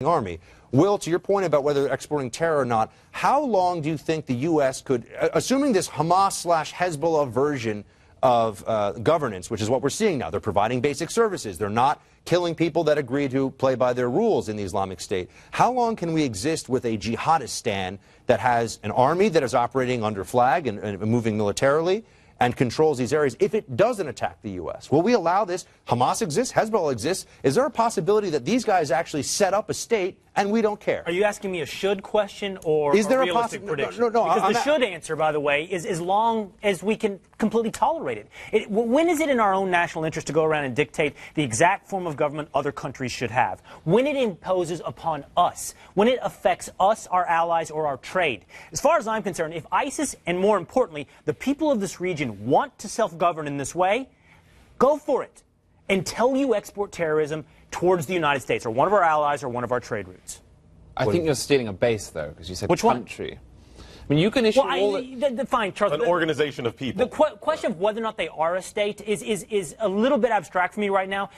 army. Will, to your point about whether they're exporting terror or not, how long do you think the U.S. could, assuming this Hamas/Hezbollah version of governance, which is what we're seeing now, they're providing basic services, they're not killing people that agree to play by their rules in the Islamic State, how long can we exist with a jihadistan that has an army that is operating under flag and moving militarily and controls these areas if it doesn't attack the U.S.? Will we allow this? Hamas exists, Hezbollah exists. Is there a possibility that these guys actually set up a state and we don't care? Are you asking me a should question or is there a realistic prediction? No, because the should answer, by the way, is as long as we can completely tolerate it. When is it in our own national interest to go around and dictate the exact form of government other countries should have? When it imposes upon us, when it affects us, our allies, or our trade. As far as I'm concerned, if ISIS, and more importantly, the people of this region want to self-govern in this way, go for it until you export terrorism towards the United States or one of our allies or one of our trade routes. I think you're stealing a base, though, because you said which country. One? I mean, you can issue fine, Charles. An organization of people. The question of whether or not they are a state is a little bit abstract for me right now.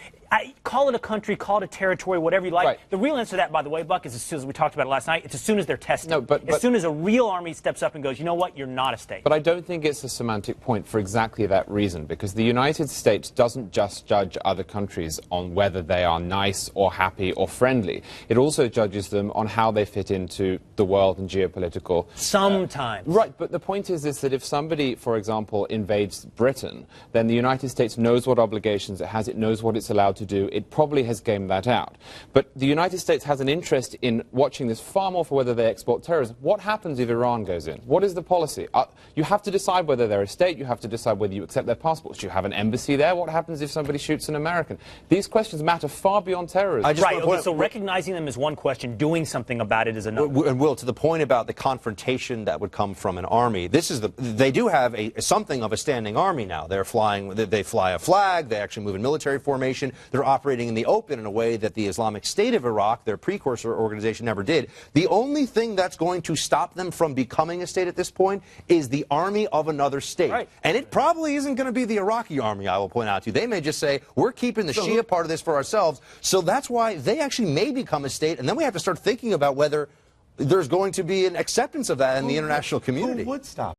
Call it a country, call it a territory, whatever you like. Right. The real answer to that, by the way, Buck, is as soon as we talked about it last night, it's as soon as they're tested. No, but as soon as a real army steps up and goes, you know what, you're not a state. But I don't think it's a semantic point for exactly that reason, because the United States doesn't just judge other countries on whether they are nice or happy or friendly. It also judges them on how they fit into the world and geopolitical. Sometimes. Right, but the point is that if somebody, for example, invades Britain, then the United States knows what obligations it has, it knows what it's allowed to do, it probably has gamed that out. But the United States has an interest in watching this far more for whether they export terrorism. What happens if Iran goes in? What is the policy? You have to decide whether they're a state, you have to decide whether you accept their passports. Do you have an embassy there? What happens if somebody shoots an American? These questions matter far beyond terrorism. Right, okay, so recognizing them is one question, doing something about it is another. And Will, to the point about the confrontation that would come from an army, they do have something of a standing army now. They fly a flag, they actually move in military formation, they're operating in the open in a way that the Islamic State of Iraq, their precursor organization, never did. The only thing that's going to stop them from becoming a state at this point is the army of another state. Right. And it probably isn't going to be the Iraqi army, I will point out to you. They may just say, we're keeping the Shia part of this for ourselves. So that's why they actually may become a state, and then we have to start thinking about whether there's going to be an acceptance of that in the international community. Who would stop?